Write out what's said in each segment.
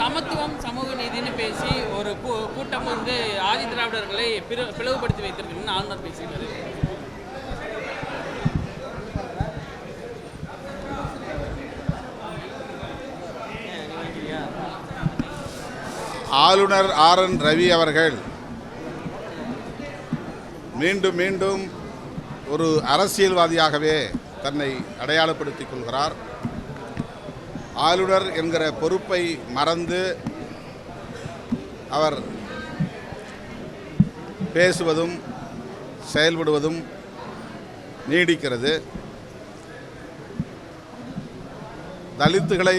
சமத்துவம் சமூக நீதினு பேசி ஒரு கூட்டம் வந்து ஆதி திராவிடர்களை பிளவுபடுத்தி வைத்திருக்குன்னு ஆளுநர் பேசியிருக்காரு. ஆளுநர் ஆர்.என். ரவி அவர்கள் மீண்டும் மீண்டும் ஒரு அரசியல்வாதியாகவே தன்னை அடையாளப்படுத்திக் கொள்கிறார். ஆளுநர் என்கிற பொறுப்பை மறந்து அவர் பேசுவதும் செயல்படுவதும் நீடிக்கிறது. தலித்துகளை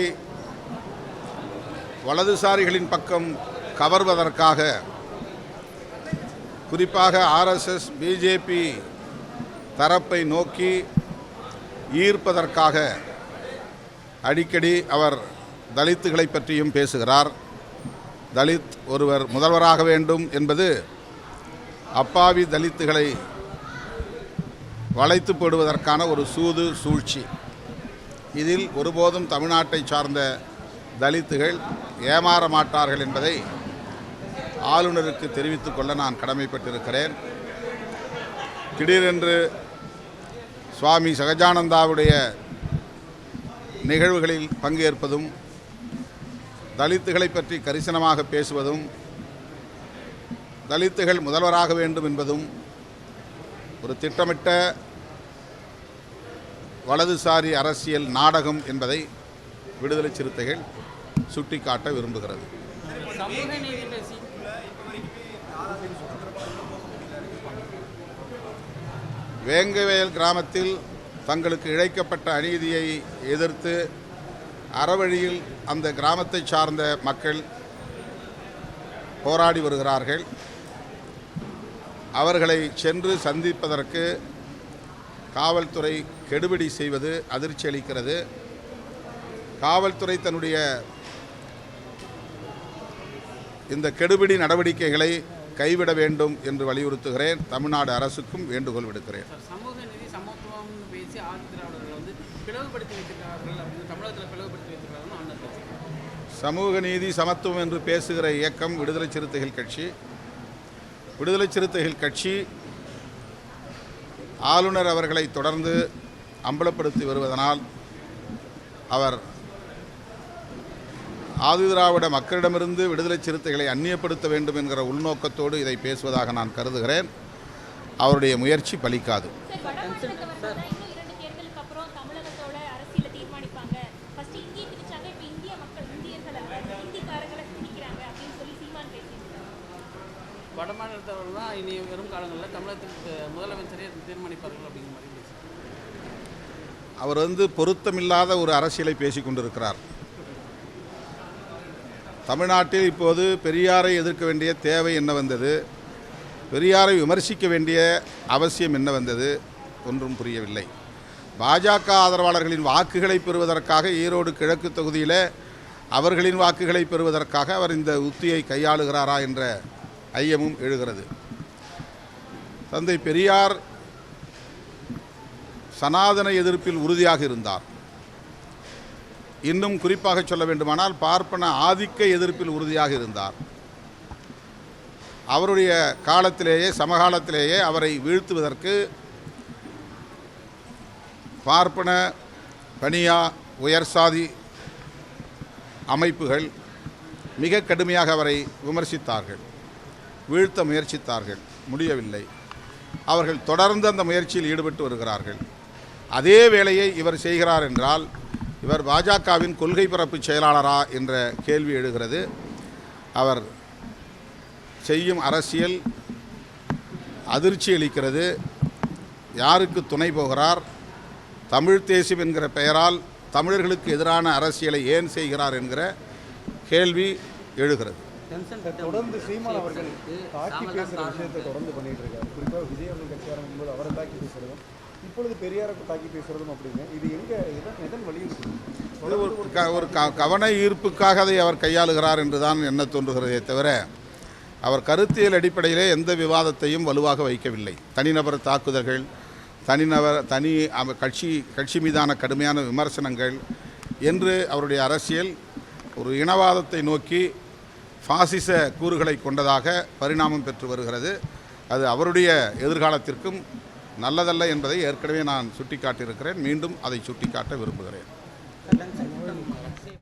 வலதுசாரிகளின் பக்கம் கவர்வதற்காக, குறிப்பாக ஆர்எஸ்எஸ் பிஜேபி தரப்பை நோக்கி ஈர்ப்பதற்காக அடிக்கடி அவர் தலித்துகளை பற்றியும் பேசுகிறார். தலித் ஒருவர் முதல்வராக வேண்டும் என்பது அப்பாவி தலித்துகளை வளைத்து போடுவதற்கான ஒரு சூழ்ச்சி. இதில் ஒருபோதும் தமிழ்நாட்டை சார்ந்த தலித்துகள் ஏமாற மாட்டார்கள் என்பதை ஆளுநருக்கு தெரிவித்துக் கொள்ள நான் கடமைப்பட்டிருக்கிறேன். திடீரென்று சுவாமி சகஜானந்தாவுடைய நிகழ்வுகளில் பங்கேற்பதும், தலித்துகளை பற்றி கரிசனமாக பேசுவதும், தலித்துகள் முதல்வராக வேண்டும் என்பதும் ஒரு திட்டமிட்ட வலதுசாரி அரசியல் நாடகம் என்பதை விடுதலை சிறுத்தைகள் சுட்டிக்காட்ட விரும்புகிறது. வேங்கவேல் கிராமத்தில் தங்களுக்கு இழைக்கப்பட்ட அநீதியை எதிர்த்து அறவழியில் அந்த கிராமத்தை சார்ந்த மக்கள் போராடி வருகிறார்கள். அவர்களை சென்று சந்திப்பதற்கு காவல்துறை கெடுபிடி செய்வது அதிர்ச்சி அளிக்கிறது. காவல்துறை தன்னுடைய இந்த கெடுபிடி நடவடிக்கைகளை கைவிட வேண்டும் என்று வலியுறுத்துகிறேன். தமிழ்நாடு அரசுக்கும் வேண்டுகோள் விடுக்கிறேன். சமூக நீதி சமத்துவம் பேசி ஆதி திராவிடர்கள் வந்து பிளவுபடுத்தி வைத்திருக்கிறார்கள் அப்படின்னு தமிழகத்தில் பிளவுபடுத்தி வைத்திருக்கிறார்கள். சமூக நீதி சமத்துவம் என்று பேசுகிற இயக்கம் விடுதலை சிறுத்தைகள் கட்சி. விடுதலை சிறுத்தைகள் கட்சி ஆளுநர் அவர்களை தொடர்ந்து அம்பலப்படுத்தி வருவதனால் அவர் ஆதிதிராவிட மக்களிடமிருந்து விடுதலை சிறுத்தைகளை அந்நியப்படுத்த வேண்டும் என்கிற உள்நோக்கத்தோடு இதை பேசுவதாக நான் கருதுகிறேன். அவருடைய முயற்சி பலிக்காது. வடமாநிலத்தவர்கள் தான் இனி வரும் காலங்களில் தமிழகத்துக்கு முதலமைச்சரே தீர்மானிப்பார்கள் அப்படிங்கிற மாதிரி அவர் பொருத்தமில்லாத ஒரு அரசியலை பேசிக் கொண்டிருக்கிறார். தமிழ்நாட்டில் இப்போது பெரியாரை எதிர்க்க வேண்டிய தேவை என்ன வந்தது, பெரியாரை விமர்சிக்க வேண்டிய அவசியம் என்ன வந்தது, ஒன்றும் புரியவில்லை. பாஜக ஆதரவாளர்களின் வாக்குகளை பெறுவதற்காக ஈரோடு கிழக்கு தொகுதியில் அவர்களின் வாக்குகளை பெறுவதற்காக அவர் இந்த உத்தியை கையாளுகிறாரா என்ற ஐயமும் எழுகிறது. தந்தை பெரியார் சனாதன எதிர்ப்பில் உறுதியாக இருந்தார். இன்னும் குறிப்பாக சொல்ல வேண்டுமானால் பார்ப்பன ஆதிக்க எதிர்ப்பில் உறுதியாக இருந்தார். அவருடைய காலத்திலேயே சமகாலத்திலேயே அவரை வீழ்த்துவதற்கு பார்ப்பன பனியா உயர்சாதி அமைப்புகள் மிக கடுமையாக அவரை விமர்சித்தார்கள், வீழ்த்த முயற்சித்தார்கள். முடியவில்லை. அவர்கள் தொடர்ந்து அந்த முயற்சியில் ஈடுபட்டு வருகிறார்கள். அதே வேளையை இவர் செய்கிறார் என்றால் இவர் பாஜகவின் கொள்கை பரப்பு செயலாளரா என்ற கேள்வி எழுகிறது. அவர் செய்யும் அரசியல் அதிர்ச்சி அளிக்கிறது. யாருக்கு துணை போகிறார்? தமிழ் தேசியம் என்கிற பெயரால் தமிழர்களுக்கு எதிரான அரசியலை ஏன் செய்கிறார் என்கிற கேள்வி எழுகிறது. தொடர்ந்து சீமான் அவர்கள் தாக்கி பேசுகிற விஷயத்தை தொடர்ந்து பண்ணிட்டு இருக்காரு. குறிப்பாக விஜய் அவர்கள் கட்சி ஆரம்பிக்கும்போது அவரை தாக்கி பேசுகிறதும் இப்பொழுது பெரியாருக்கு தாக்கி பேசுகிறதும் அப்படின்னு இது எதன் வழியில் ஒரு கவன ஈர்ப்புக்காக அதை அவர் கையாளுகிறார் என்று தான் என்ன தோன்றுகிறதே தவிர அவர் கருத்தியல் அடிப்படையிலே எந்த விவாதத்தையும் வலுவாக வைக்கவில்லை. தனிநபர் தாக்குதல்கள், கட்சி மீதான கடுமையான விமர்சனங்கள் என்று அவருடைய அரசியல் ஒரு இனவாதத்தை நோக்கி பாசிச கூறுகளை கொண்டதாக பரிணாமம் பெற்று வருகிறது. அது அவருடைய எதிர்காலத்திற்கும் நல்லதல்ல என்பதை ஏற்கனவே நான் சுட்டிக்காட்டியிருக்கிறேன். மீண்டும் அதை சுட்டிக்காட்ட விரும்புகிறேன்.